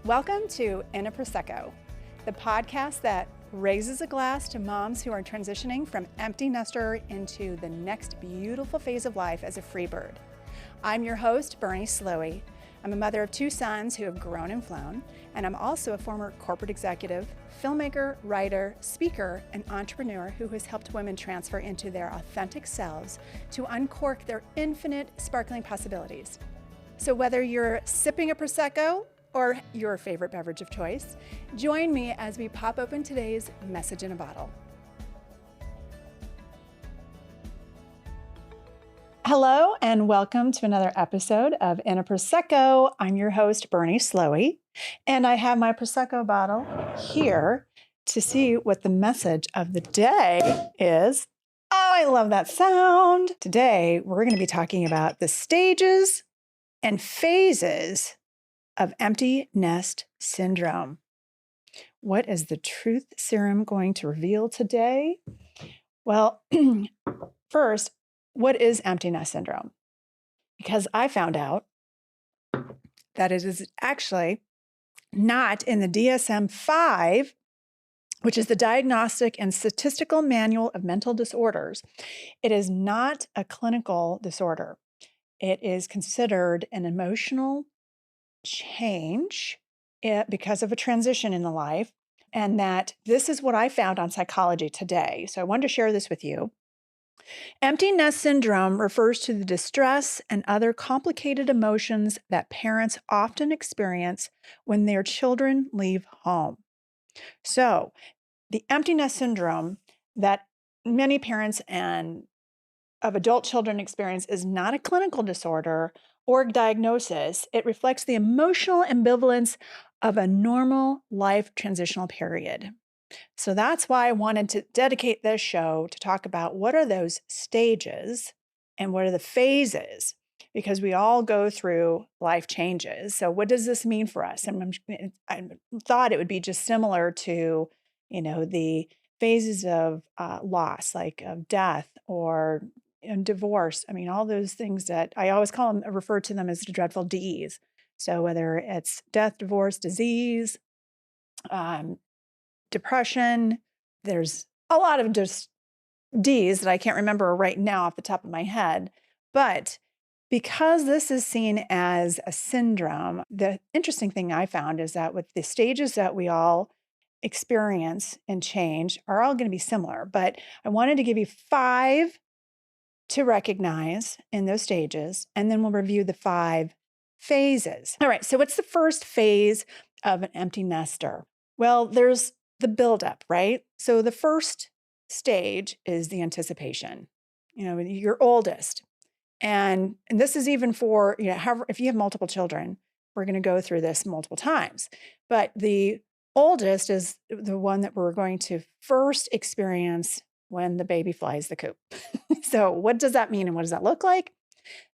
Welcome to In a Prosecco, the podcast that raises a glass to moms who are transitioning from empty nester into the next beautiful phase of life as a free bird. I'm your host, Bernie Slowey. I'm a mother of two sons who have grown and flown, and I'm also a former corporate executive, filmmaker, writer, speaker, and entrepreneur who has helped women transfer into their authentic selves to uncork their infinite sparkling possibilities. So whether you're sipping a Prosecco or your favorite beverage of choice, join me as we pop open today's message in a bottle. Hello, and welcome to another episode of In a Prosecco. I'm your host, Bernie Slowey, and I have my Prosecco bottle here to see what the message of the day is. Oh, I love that sound. Today, we're going to be talking about the stages and phases of empty nest syndrome. What is the truth serum going to reveal today? Well, first, what is empty nest syndrome? Because I found out that it is actually not in the DSM-5, which is the Diagnostic and Statistical Manual of Mental Disorders. It is not a clinical disorder. It is considered an emotional change because of a transition in the life, and that this is what I found on Psychology Today. So I wanted to share this with you. Empty nest syndrome refers to the distress and other complicated emotions that parents often experience when their children leave home. So the empty nest syndrome that many parents and of adult children experience is not a clinical disorder or diagnosis. It reflects the emotional ambivalence of a normal life transitional period. So that's why I wanted to dedicate this show to talk about what are those stages and what are the phases, because we all go through life changes. So what does this mean for us? And I thought it would be just similar to, the phases of loss, like of death or divorce. I mean, all those things that I always refer to them as the dreadful Ds. So whether it's death, divorce, disease, depression, there's a lot of just Ds that I can't remember right now off the top of my head. But because this is seen as a syndrome, the interesting thing I found is that with the stages that we all experience and change are all going to be similar. But I wanted to give you 5 to recognize in those stages, and then we'll review the 5 phases. All right, so what's the first phase of an empty nester? Well, there's the buildup, right? So the first stage is the anticipation. Your oldest. And this is even for, if you have multiple children, we're going to go through this multiple times. But the oldest is the one that we're going to first experience when the baby flies the coop. So what does that mean and what does that look like?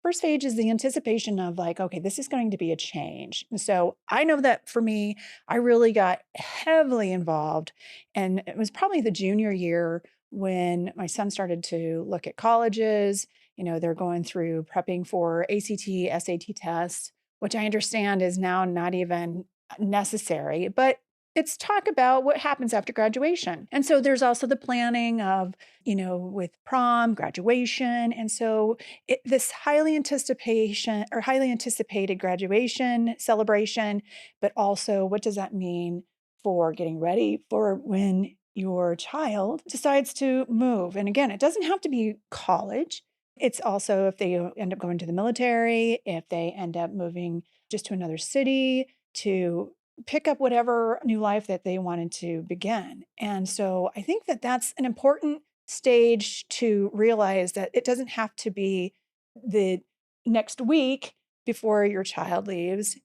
First stage is the anticipation of like, okay, this is going to be a change. And so I know that for me, I really got heavily involved. And it was probably the junior year when my son started to look at colleges. They're going through prepping for ACT, SAT tests, which I understand is now not even necessary, but it's talk about what happens after graduation. And so there's also the planning of, with prom, graduation. And so this highly anticipated graduation celebration, but also what does that mean for getting ready for when your child decides to move? And again, it doesn't have to be college. It's also if they end up going to the military, if they end up moving just to another city to pick up whatever new life that they wanted to begin. And so I think that that's an important stage to realize that it doesn't have to be the next week before your child leaves.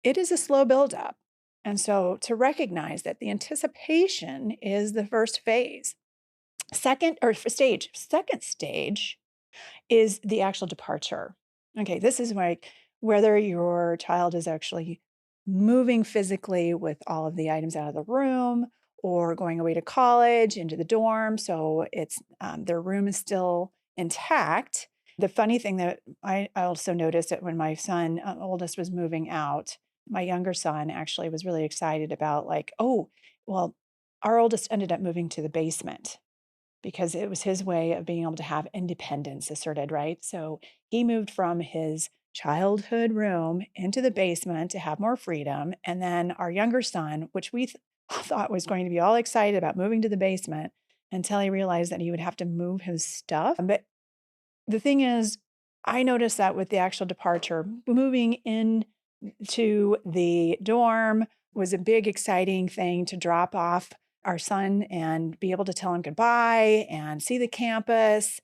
It is a slow buildup. And so to recognize that the anticipation is the first phase. Second stage is the actual departure. Okay, this is like whether your child is actually moving physically with all of the items out of the room or going away to college into the dorm. So it's their room is still intact. The funny thing that I also noticed that when my son oldest was moving out, my younger son actually was really excited about, like, oh, well, our oldest ended up moving to the basement because it was his way of being able to have independence asserted, right? So he moved from his childhood room into the basement to have more freedom. And then our younger son, which thought was going to be all excited about moving to the basement until he realized that he would have to move his stuff. But the thing is, I noticed that with the actual departure, moving in to the dorm was a big, exciting thing to drop off our son and be able to tell him goodbye and see the campus.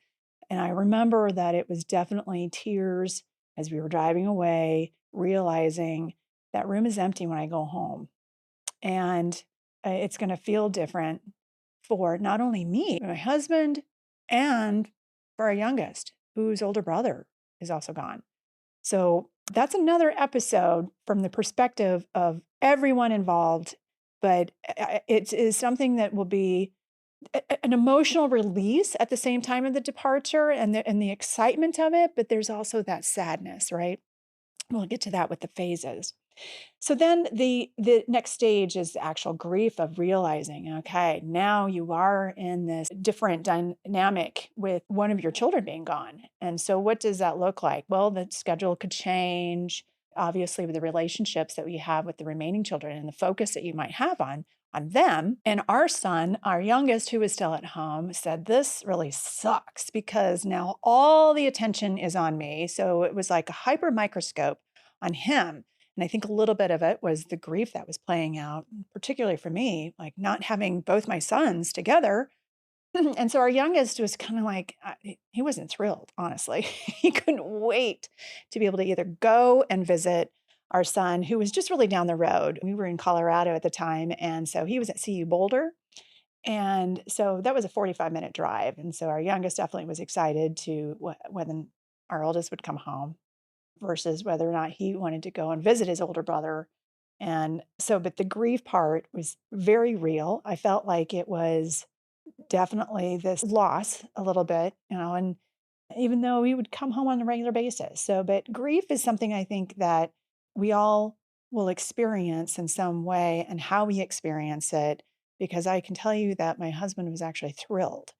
And I remember that it was definitely tears as we were driving away, realizing that room is empty when I go home. And it's going to feel different for not only me, but my husband, and for our youngest, whose older brother is also gone. So that's another episode from the perspective of everyone involved, but it is something that will be an emotional release at the same time of the departure and the excitement of it, but there's also that sadness, right? We'll get to that with the phases. So then the next stage is the actual grief of realizing, okay, now you are in this different dynamic with one of your children being gone. And so what does that look like? Well, the schedule could change, obviously, with the relationships that we have with the remaining children and the focus that you might have on them. And our son, our youngest, who is still at home, said, this really sucks because now all the attention is on me. So it was like a hyper microscope on him. And I think a little bit of it was the grief that was playing out, particularly for me, like not having both my sons together. And so our youngest was kind of like, he wasn't thrilled, honestly. He couldn't wait to be able to either go and visit our son, who was just really down the road. We were in Colorado at the time. And so he was at CU Boulder. And so that was a 45-minute drive. And so our youngest definitely was excited to when our oldest would come home versus whether or not he wanted to go and visit his older brother. And so, but the grief part was very real. I felt like it was definitely this loss a little bit, and even though we would come home on a regular basis. So, but grief is something I think that we all will experience in some way and how we experience it, because I can tell you that my husband was actually thrilled.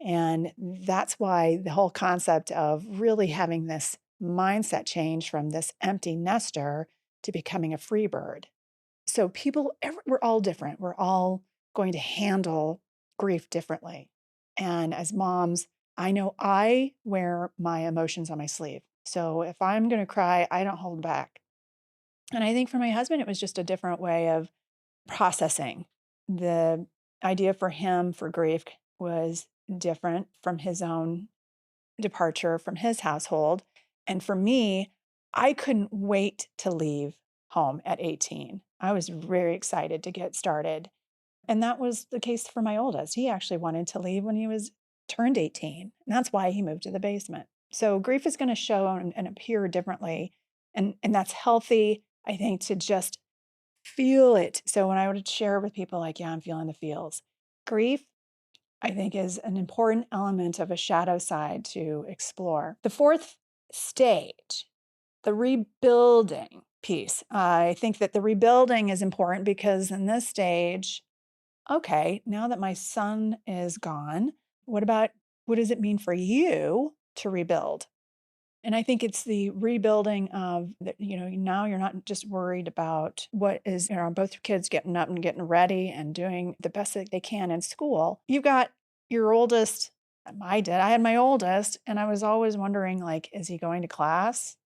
And that's why the whole concept of really having this mindset change from this empty nester to becoming a free bird. So we're all different. We're all going to handle grief differently. And as moms, I know I wear my emotions on my sleeve. So if I'm going to cry, I don't hold back. And I think for my husband, it was just a different way of processing. The idea for him for grief was different from his own departure from his household. And for me, I couldn't wait to leave home at 18. I was very excited to get started. And that was the case for my oldest. He actually wanted to leave when he was turned 18. And that's why he moved to the basement. So grief is going to show and appear differently. And that's healthy, I think, to just feel it. So when I would share with people like, yeah, I'm feeling the feels. Grief, I think, is an important element of a shadow side to explore. The fourth stage, the rebuilding piece. I think that the rebuilding is important because in this stage, okay, now that my son is gone, what does it mean for you to rebuild? And I think it's the rebuilding of, now you're not just worried about what is, both your kids getting up and getting ready and doing the best that they can in school. You've got your oldest, I did, I had my oldest, and I was always wondering, like, is he going to class?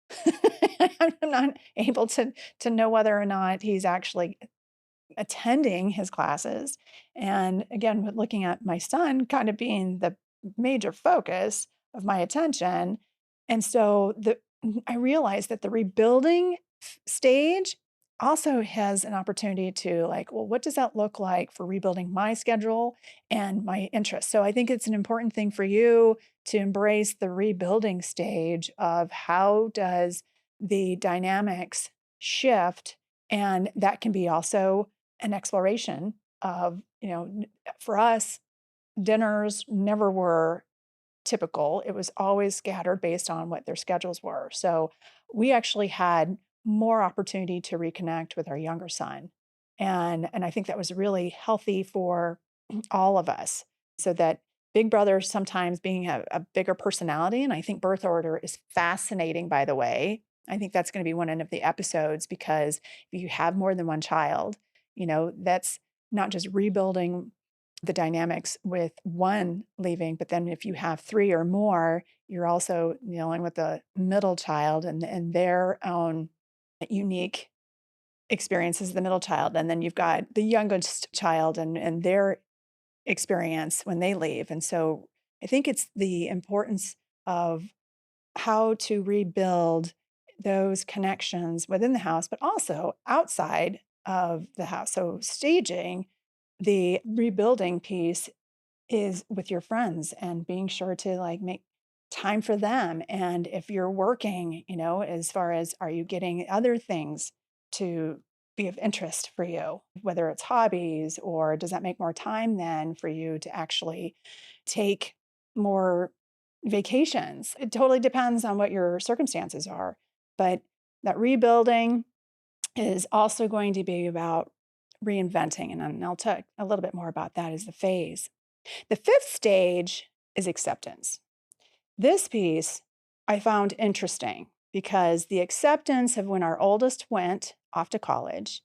I'm not able to know whether or not he's actually attending his classes. And again, with looking at my son kind of being the major focus of my attention. And so I realized that the rebuilding stage also has an opportunity to, like, well, what does that look like for rebuilding my schedule and my interests? So I think it's an important thing for you to embrace the rebuilding stage of how does the dynamics shift. And that can be also an exploration of, for us, dinners never were typical. It was always scattered based on what their schedules were. So we actually had more opportunity to reconnect with our younger son. And I think that was really healthy for all of us. So that Big Brother sometimes being a bigger personality. And I think birth order is fascinating, by the way. I think that's going to be one of the episodes because if you have more than one child, that's not just rebuilding the dynamics with one leaving, but then if you have three or more, you're also dealing with the middle child and their own unique experiences of the middle child. And then you've got the youngest child and their experience when they leave. And so I think it's the importance of how to rebuild those connections within the house, but also outside of the house. So staging the rebuilding piece is with your friends and being sure to like make time for them. And if you're working, as far as are you getting other things to be of interest for you, whether it's hobbies or does that make more time then for you to actually take more vacations? It totally depends on what your circumstances are. But that rebuilding is also going to be about reinventing. And I'll talk a little bit more about that as the phase. The fifth stage is acceptance. This piece I found interesting because the acceptance of when our oldest went off to college,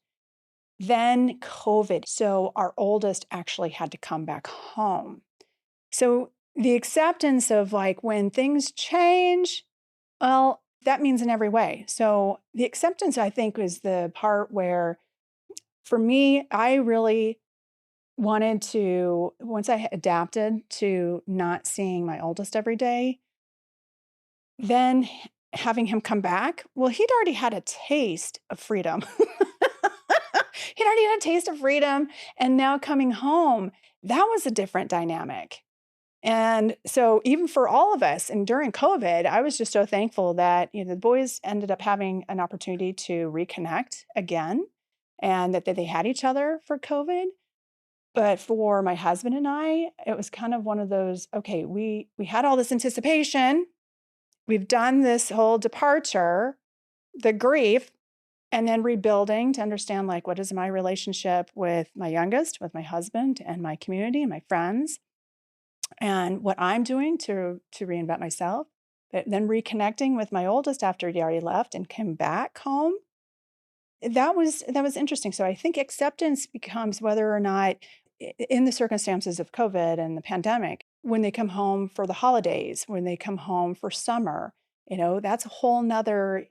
then COVID. So our oldest actually had to come back home. So the acceptance of like when things change, well, that means in every way. So the acceptance, I think, was the part where for me, I really wanted to, once I adapted to not seeing my oldest every day, then having him come back, well, he'd already had a taste of freedom. He'd already had a taste of freedom. And now coming home, that was a different dynamic. And so even for all of us, and during COVID, I was just so thankful that the boys ended up having an opportunity to reconnect again and that they had each other for COVID. But for my husband and I, it was kind of one of those, okay, we had all this anticipation. We've done this whole departure, the grief, and then rebuilding to understand like what is my relationship with my youngest, with my husband and my community and my friends, and what I'm doing to reinvent myself. But then reconnecting with my oldest after he already left and came back home. That was interesting. So I think acceptance becomes whether or not in the circumstances of COVID and the pandemic, when they come home for the holidays, when they come home for summer, that's a whole nother,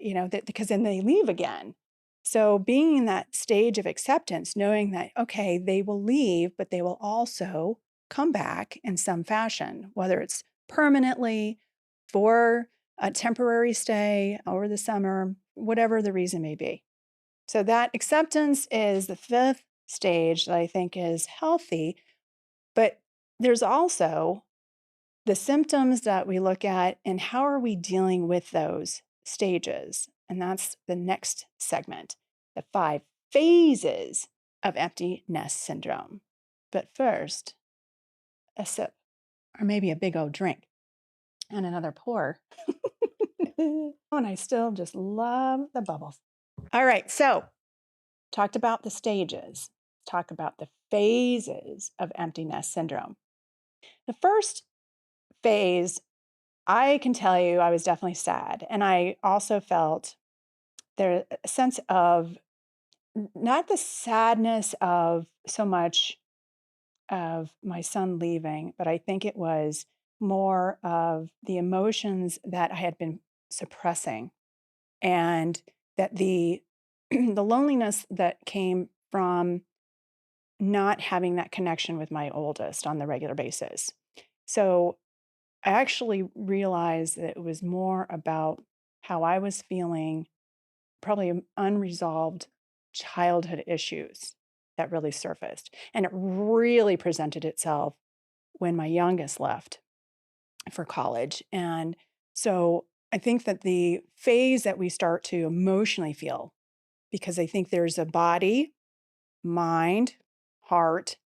because then they leave again. So being in that stage of acceptance, knowing that, okay, they will leave, but they will also come back in some fashion, whether it's permanently for a temporary stay over the summer, whatever the reason may be. So that acceptance is the fifth stage that I think is healthy. But there's also the symptoms that we look at and how are we dealing with those stages? And that's the next segment, the 5 phases of empty nest syndrome. But first, a sip or maybe a big old drink and another pour. And I still just love the bubbles. All right, so talked about the stages, talk about the phases of empty nest syndrome. The first phase, I can tell you, I was definitely sad. And I also felt there a sense of not the sadness of so much of my son leaving, but I think it was more of the emotions that I had been suppressing and that the the loneliness that came from not having that connection with my oldest on the regular basis. So I actually realized that it was more about how I was feeling, probably unresolved childhood issues that really surfaced. And it really presented itself when my youngest left for college. And so I think that the phase that we start to emotionally feel, because I think there's a body, mind, heart,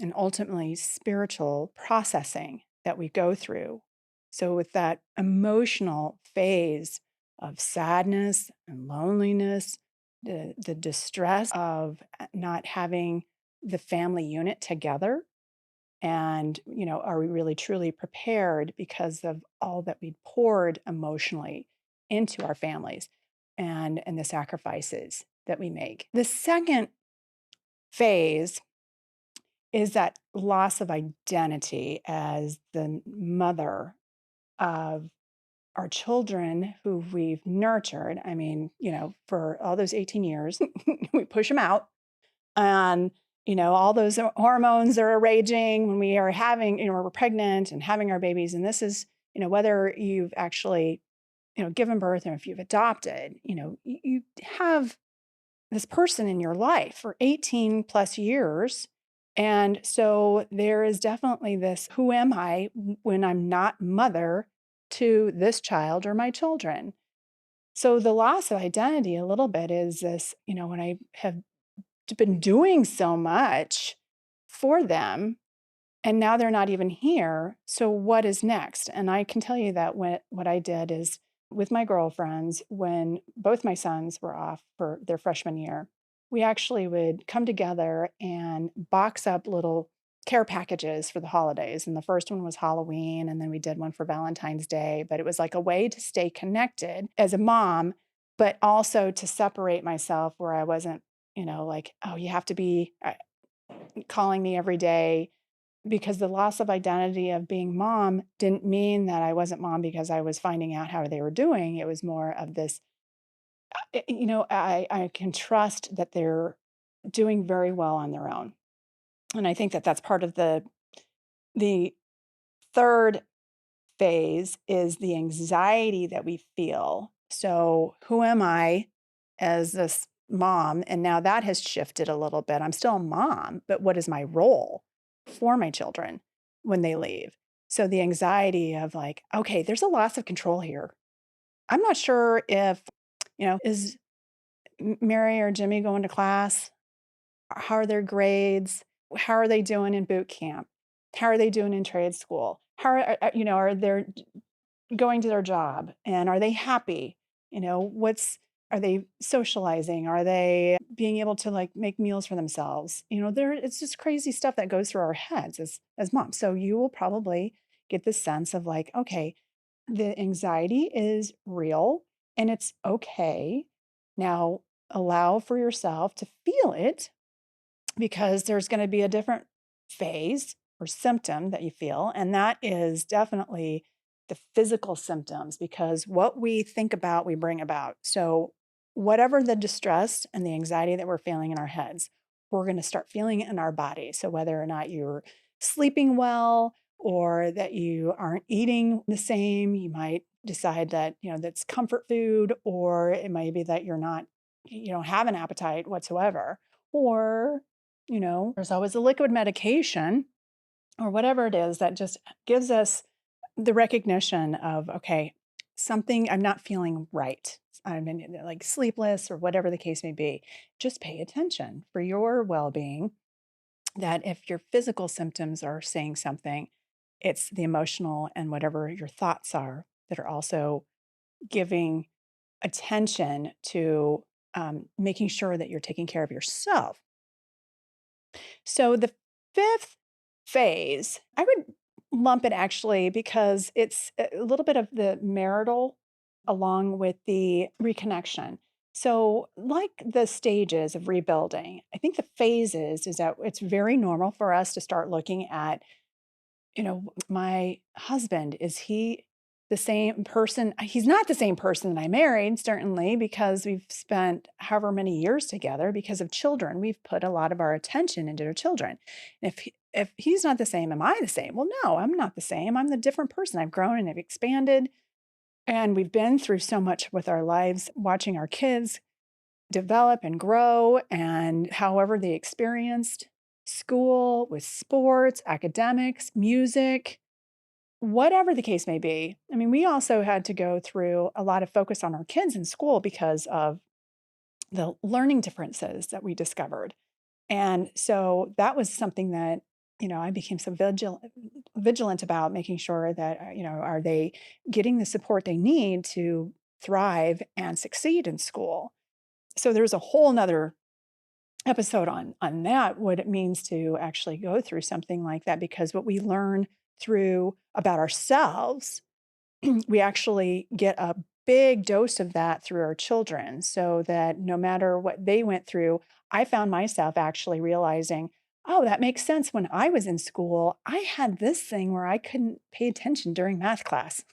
and ultimately spiritual processing that we go through. So, with that emotional phase, of sadness and loneliness, the distress of not having the family unit together. And, are we really truly prepared because of all that we poured emotionally into our families and the sacrifices that we make? The second phase is that loss of identity as the mother of our children who we've nurtured. I mean, for all those 18 years, we push them out. And, all those hormones are raging when we are having, we're pregnant and having our babies. And this is, whether you've actually, given birth or if you've adopted, you have this person in your life for 18 plus years. And so there is definitely this, who am I when I'm not mother to this child or my children? So the loss of identity a little bit is this, when I have been doing so much for them and now they're not even here. So what is next? And I can tell you that what I did is with my girlfriends, when both my sons were off for their freshman year, we actually would come together and box up little care packages for the holidays. And the first one was Halloween, and then we did one for Valentine's Day. But it was like a way to stay connected as a mom, but also to separate myself where I wasn't, like, oh, you have to be calling me every day, because the loss of identity of being mom didn't mean that I wasn't mom because I was finding out how they were doing. It was more of this, I can trust that they're doing very well on their own. And I think that that's part of the third phase is the anxiety that we feel. So who am I as this mom? And now that has shifted a little bit. I'm still a mom, but what is my role for my children when they leave? So the anxiety of like, okay, there's a loss of control here. I'm not sure if, is Mary or Jimmy going to class? How are their grades? How are they doing in boot camp? How are they doing in trade school? How are they going to their job, and are they happy? Are they socializing? Are they being able to like make meals for themselves? It's just crazy stuff that goes through our heads as moms. So you will probably get the sense of like, okay, the anxiety is real and it's okay. Now allow for yourself to feel it, because there's going to be a different phase or symptom that you feel. And that is definitely the physical symptoms, because what we think about, we bring about. So, whatever the distress and the anxiety that we're feeling in our heads, we're going to start feeling it in our body. So, whether or not you're sleeping well or that you aren't eating the same, you might decide that, that's comfort food, or it might be that you don't have an appetite whatsoever. Or there's always a liquid medication or whatever it is that just gives us the recognition of, okay, something, I'm not feeling right. I'm like sleepless or whatever the case may be. Just pay attention for your well being, that if your physical symptoms are saying something, it's the emotional and whatever your thoughts are that are also giving attention to making sure that you're taking care of yourself. So the fifth phase, I would lump it actually because it's a little bit of the marital along with the reconnection. So, like the stages of rebuilding, I think the phases is that it's very normal for us to start looking at, my husband, is he the same person? He's not the same person that I married, certainly, because we've spent however many years together because of children. We've put a lot of our attention into our children. And if he's not the same, am I the same? Well, no, I'm not the same. I'm the different person. I've grown and I've expanded. And we've been through so much with our lives, watching our kids develop and grow, and however they experienced school, with sports, academics, music, whatever the case may be. I mean, we also had to go through a lot of focus on our kids in school because of the learning differences that we discovered. And so that was something that, I became so vigilant about making sure that, are they getting the support they need to thrive and succeed in school. So there's a whole nother episode on that, what it means to actually go through something like that, because what we learn through about ourselves, we actually get a big dose of that through our children, so that no matter what they went through, I found myself actually realizing, oh, that makes sense. When I was in school, I had this thing where I couldn't pay attention during math class.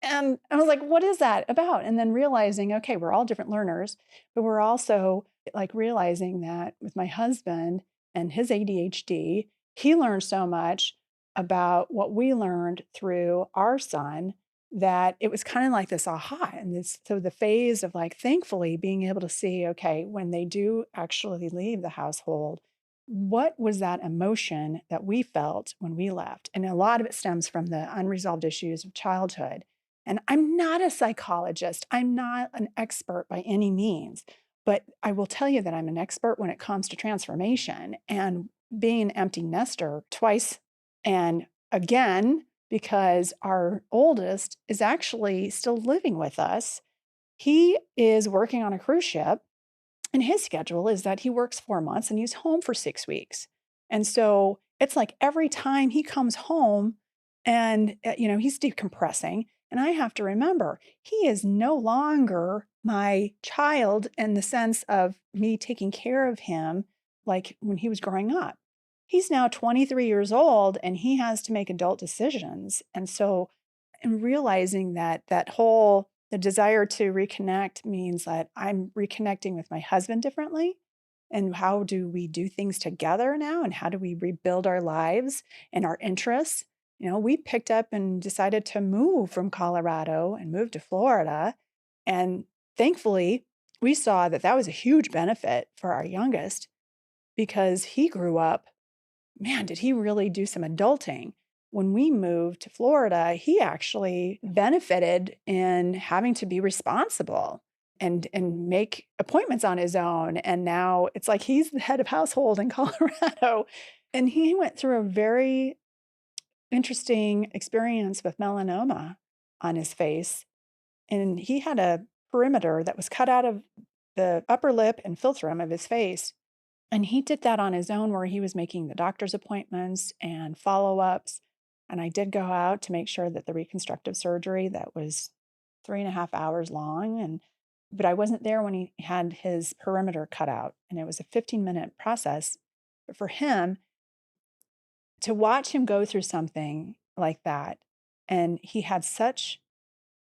And I was like, what is that about? And then realizing, okay, we're all different learners, but we're also like realizing that with my husband and his ADHD, he learned so much about what we learned through our son, that it was kind of like this aha. And this, so the phase of like, thankfully being able to see, okay, when they do actually leave the household, what was that emotion that we felt when we left? And a lot of it stems from the unresolved issues of childhood. And I'm not a psychologist. I'm not an expert by any means, but I will tell you that I'm an expert when it comes to transformation and being an empty nester twice. And again, because our oldest is actually still living with us, he is working on a cruise ship, and his schedule is that he works 4 months and he's home for 6 weeks. And so it's like every time he comes home and, he's decompressing. And I have to remember, he is no longer my child in the sense of me taking care of him like when he was growing up. He's now 23 years old and he has to make adult decisions. And so, and realizing that the desire to reconnect means that I'm reconnecting with my husband differently. And how do we do things together now? And how do we rebuild our lives and our interests? We picked up and decided to move from Colorado and move to Florida. And thankfully, we saw that that was a huge benefit for our youngest, because he grew up, man, did he really do some adulting. When we moved to Florida, he actually benefited in having to be responsible and make appointments on his own. And now it's like he's the head of household in Colorado. And he went through a very interesting experience with melanoma on his face. And he had a perimeter that was cut out of the upper lip and philtrum of his face. And he did that on his own, where he was making the doctor's appointments and follow-ups. And I did go out to make sure that the reconstructive surgery that was 3.5 hours long. But I wasn't there when he had his perimeter cut out. And it was a 15-minute process. But for him, to watch him go through something like that, and he had such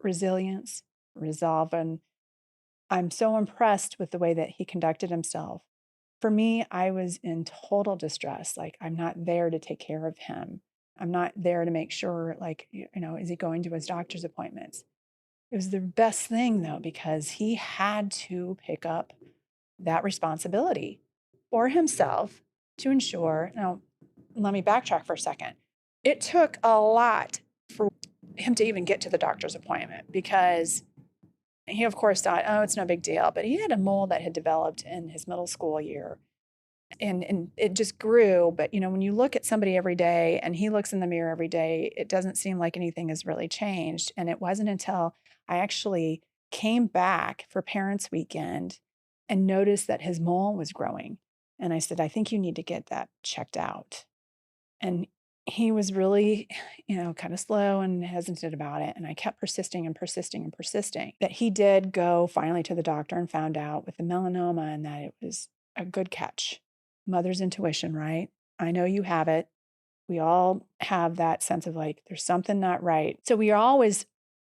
resilience, resolve, and I'm so impressed with the way that he conducted himself. For me, I was in total distress. Like, I'm not there to take care of him. I'm not there to make sure, like, is he going to his doctor's appointments? It was the best thing, though, because he had to pick up that responsibility for himself to ensure. Now, let me backtrack for a second. It took a lot for him to even get to the doctor's appointment, because he, of course, thought, oh, it's no big deal. But he had a mole that had developed in his middle school year. And it just grew. But, when you look at somebody every day and he looks in the mirror every day, it doesn't seem like anything has really changed. And it wasn't until I actually came back for Parents Weekend and noticed that his mole was growing. And I said, I think you need to get that checked out. And he was really, kind of slow and hesitant about it. And I kept persisting and persisting and persisting. That he did go finally to the doctor and found out with the melanoma, and that it was a good catch. Mother's intuition, right? I know you have it. We all have that sense of like, there's something not right. So we always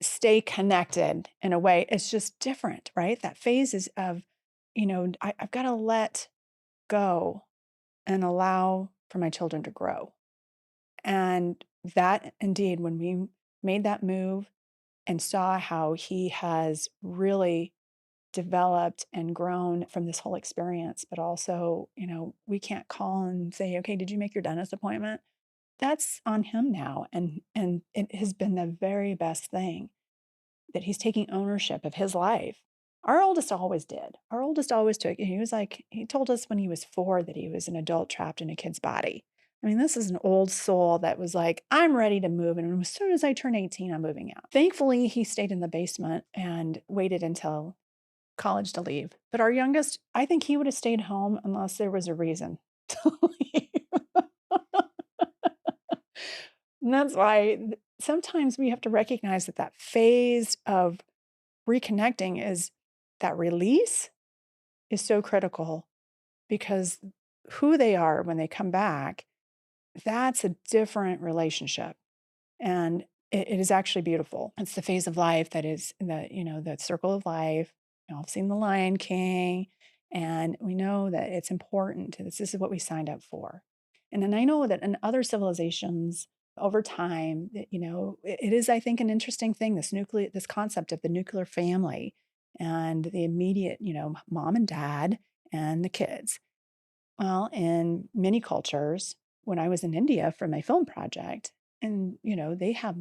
stay connected in a way. It's just different, right? That phase is of, I've got to let go and allow for my children to grow. And that indeed, when we made that move and saw how he has really developed and grown from this whole experience, but also, we can't call and say, okay, did you make your dentist appointment? That's on him now. And it has been the very best thing, that he's taking ownership of his life. Our oldest always did. Our oldest always took, he told us when he was 4 that he was an adult trapped in a kid's body. I mean, this is an old soul that was like, I'm ready to move. And as soon as I turn 18, I'm moving out. Thankfully, he stayed in the basement and waited until college to leave. But our youngest, I think he would have stayed home unless there was a reason to leave. And that's why sometimes we have to recognize that that phase of reconnecting is that release is so critical because who they are when they come back, that's a different relationship. And it is actually beautiful. It's the phase of life that is the circle of life. You know, I've seen The Lion King, and we know that it's important. This is what we signed up for. And then I know that in other civilizations over time, it is, I think, an interesting thing, this concept of the nuclear family and the immediate, mom and dad and the kids. Well, in many cultures, when I was in India for my film project, and they have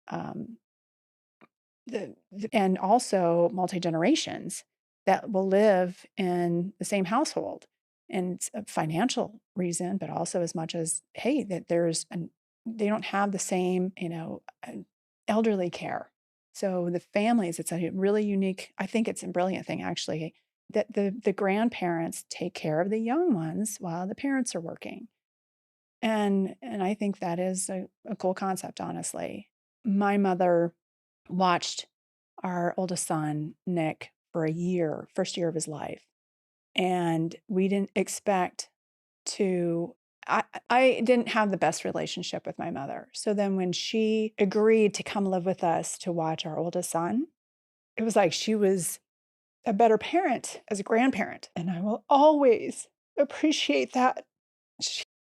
um, and also multi generations that will live in the same household, and it's a financial reason, but also as much as hey, that they don't have the same elderly care. So the families, it's a really unique. I think it's a brilliant thing actually that the grandparents take care of the young ones while the parents are working. And I think that is a cool concept, honestly. My mother watched our oldest son, Nick, for a year, first year of his life. And we didn't expect to, I didn't have the best relationship with my mother. So then when she agreed to come live with us to watch our oldest son, it was like she was a better parent as a grandparent. And I will always appreciate that.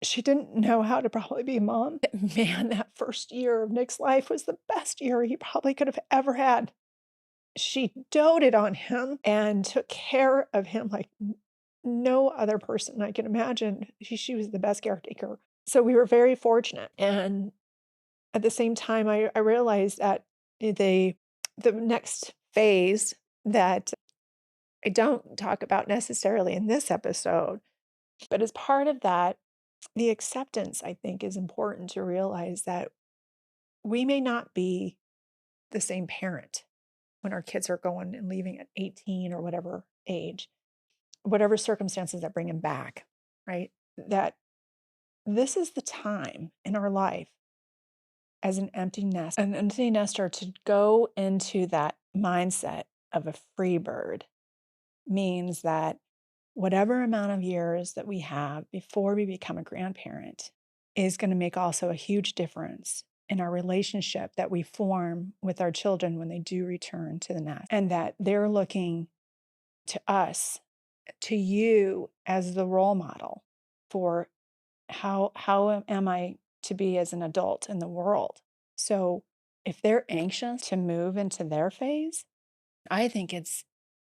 She didn't know how to probably be a mom. But man, that first year of Nick's life was the best year he probably could have ever had. She doted on him and took care of him like no other person I can imagine. She was the best caretaker. So we were very fortunate. And at the same time, I realized that the next phase that I don't talk about necessarily in this episode, but as part of that, the acceptance, I think, is important to realize that we may not be the same parent when our kids are going and leaving at 18 or whatever age, whatever circumstances that bring them back, right? That this is the time in our life as an empty nester to go into that mindset of a free bird means that whatever amount of years that we have before we become a grandparent is going to make also a huge difference in our relationship that we form with our children when they do return to the nest, and that they're looking to us, to you as the role model for how am I to be as an adult in the world. So if they're anxious to move into their phase, I think it's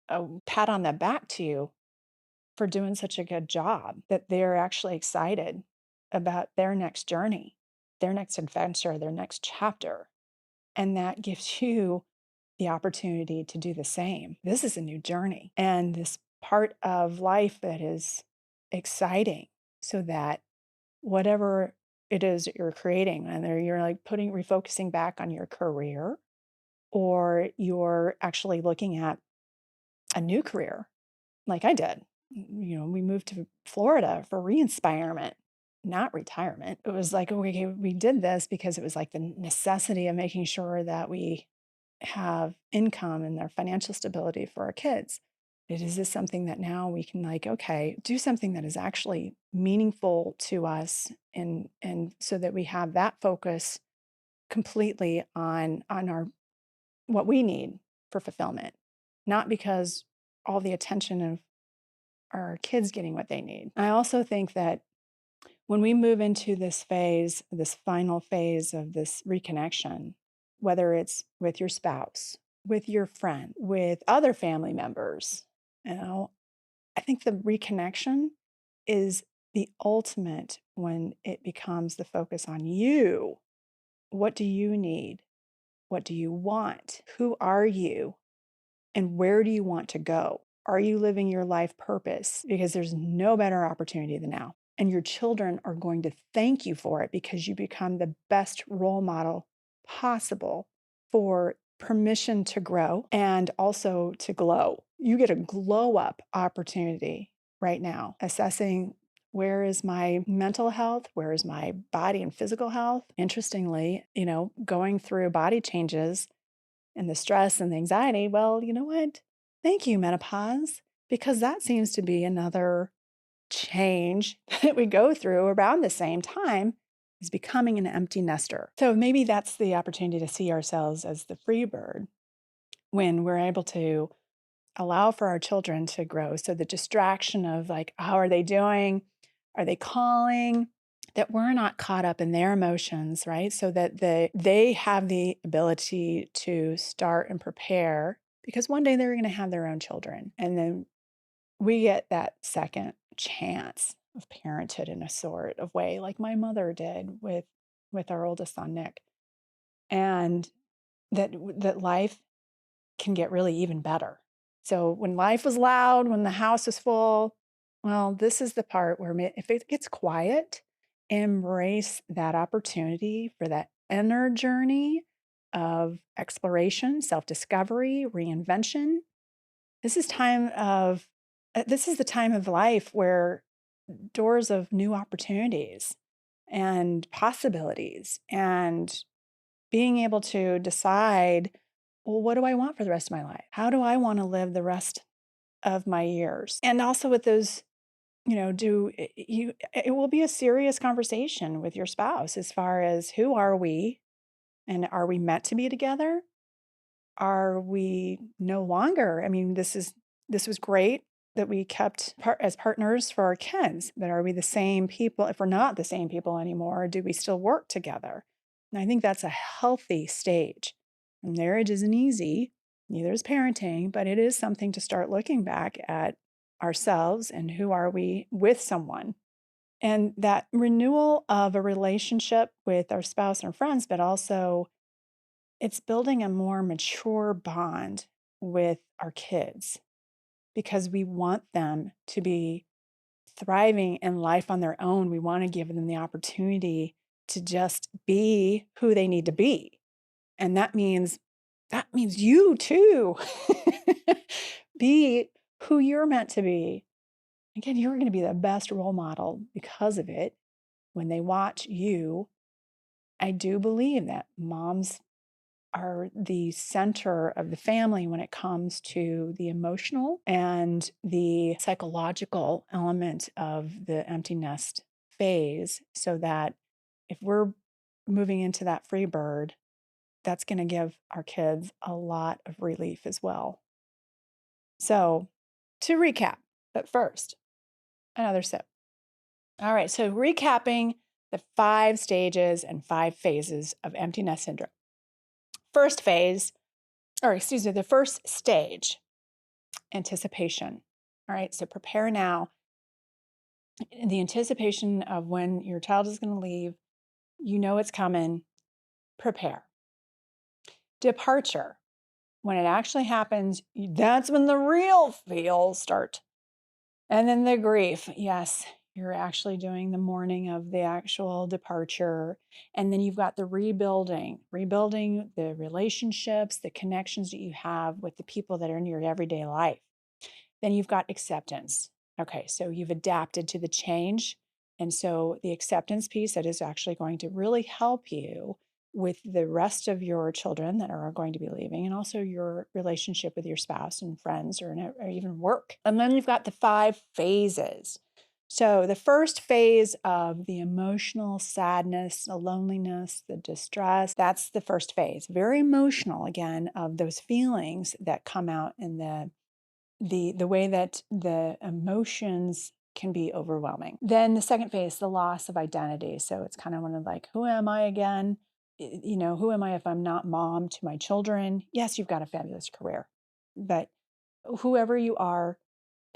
a pat on the back to you for doing such a good job, that they're actually excited about their next journey, their next adventure, their next chapter. And that gives you the opportunity to do the same. This is a new journey and this part of life that is exciting, so that whatever it is that you're creating, whether you're like refocusing back on your career, or you're actually looking at a new career like I did. We moved to Florida for re-inspirement, not retirement. It was like, okay, we did this because it was like the necessity of making sure that we have income and their financial stability for our kids. Is this something that now we can do something that is actually meaningful to us, and so that we have that focus completely on our what we need for fulfillment, not because all the attention of our kids getting what they need. I also think that when we move into this phase, this final phase of this reconnection, whether it's with your spouse, with your friend, with other family members, I think the reconnection is the ultimate when it becomes the focus on you. What do you need? What do you want? Who are you? And where do you want to go? Are you living your life purpose? Because there's no better opportunity than now. And your children are going to thank you for it because you become the best role model possible for permission to grow and also to glow. You get a glow up opportunity right now, assessing where is my mental health? Where is my body and physical health? Interestingly, going through body changes and the stress and the anxiety, well, you know what? Thank you, menopause, because that seems to be another change that we go through around the same time is becoming an empty nester. So maybe that's the opportunity to see ourselves as the free bird when we're able to allow for our children to grow. So the distraction of like, how are they doing? Are they calling? That we're not caught up in their emotions, right? So that they have the ability to start and prepare because one day they're going to have their own children. And then we get that second chance of parenthood in a sort of way, like my mother did with our oldest son, Nick. And that life can get really even better. So when life was loud, when the house was full, well, this is the part where if it gets quiet, embrace that opportunity for that inner journey of exploration, self-discovery, reinvention. This is the time of life where doors of new opportunities and possibilities and being able to decide, well, what do I want for the rest of my life? How do I want to live the rest of my years? And also with those, it will be a serious conversation with your spouse as far as who are we and are we meant to be together? Are we no longer? I mean, this was great that we kept as partners for our kids, but are we the same people? If we're not the same people anymore, do we still work together? And I think that's a healthy stage. Marriage isn't easy, neither is parenting, but it is something to start looking back at ourselves and who are we with someone. And that renewal of a relationship with our spouse and friends, but also it's building a more mature bond with our kids because we want them to be thriving in life on their own. We want to give them the opportunity to just be who they need to be. And that means you too. Be who you're meant to be. Again, you're going to be the best role model because of it. When they watch you, I do believe that moms are the center of the family when it comes to the emotional and the psychological element of the empty nest phase, so that if we're moving into that free bird, that's going to give our kids a lot of relief as well. So to recap, but first, another sip. All right, so recapping the 5 stages and 5 phases of empty nest syndrome. The first stage, anticipation. All right, so prepare now. In the anticipation of when your child is going to leave, you know it's coming, prepare. Departure. When it actually happens, that's when the real feels start. And then the grief. Yes, you're actually doing the mourning of the actual departure. And then you've got the rebuilding the relationships, the connections that you have with the people that are in your everyday life. Then you've got acceptance. Okay, so you've adapted to the change. And so the acceptance piece that is actually going to really help you with the rest of your children that are going to be leaving, and also your relationship with your spouse and friends or even work. And then you've got the 5 phases. So the first phase of the emotional sadness, the loneliness, the distress, that's the first phase. Very emotional, again, of those feelings that come out in the way that the emotions can be overwhelming. Then the second phase, the loss of identity. So it's kind of one of like, who am I again? Who am I if I'm not mom to my children? Yes, you've got a fabulous career, but whoever you are,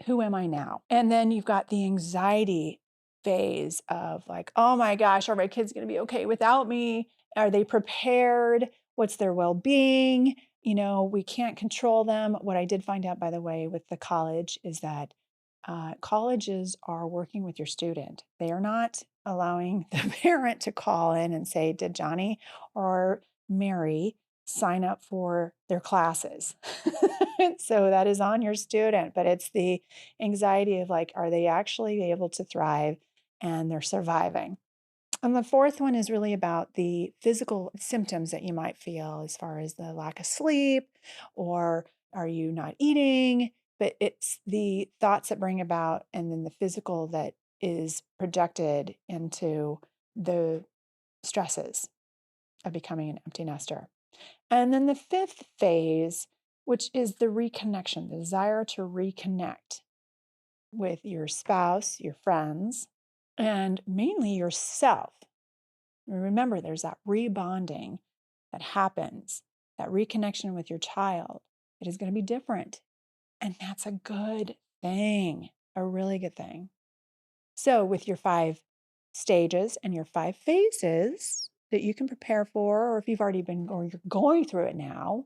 who am I now? And then you've got the anxiety phase of like, oh my gosh, are my kids going to be okay without me? Are they prepared? What's their well-being? We can't control them. What I did find out, by the way, with the college is that colleges are working with your student. They are not allowing the parent to call in and say, did Johnny or Mary sign up for their classes? So that is on your student, but it's the anxiety of like, are they actually able to thrive and they're surviving? And the fourth one is really about the physical symptoms that you might feel as far as the lack of sleep, or are you not eating? But it's the thoughts that bring about, and then the physical that is projected into the stresses of becoming an empty nester. And then the fifth phase, which is the reconnection, the desire to reconnect with your spouse, your friends, and mainly yourself. Remember, there's that rebonding that happens, that reconnection with your child. It is going to be different. And that's a good thing, a really good thing. So, with your 5 stages and your 5 phases that you can prepare for, or if you've already been or you're going through it now,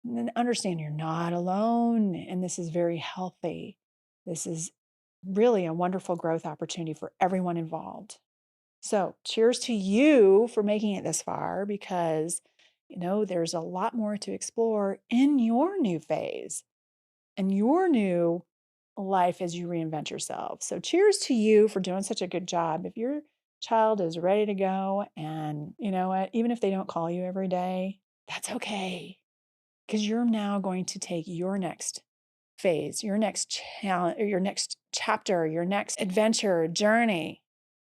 then understand you're not alone. And this is very healthy. This is really a wonderful growth opportunity for everyone involved. So, cheers to you for making it this far, because there's a lot more to explore in your new phase and your new life as you reinvent yourself. So, cheers to you for doing such a good job. If your child is ready to go, and you know what, even if they don't call you every day, that's okay, because you're now going to take your next phase, your next challenge, your next chapter, your next adventure, journey.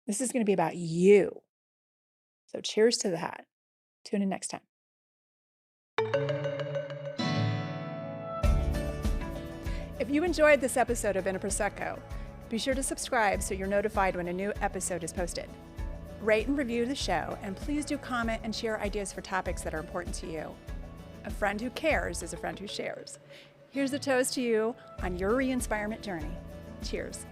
This is going to be about you. So cheers to that. Tune in next time. If you enjoyed this episode of In a Prosecco, be sure to subscribe so you're notified when a new episode is posted. Rate and review the show, and please do comment and share ideas for topics that are important to you. A friend who cares is a friend who shares. Here's a toast to you on your re-inspirement journey. Cheers.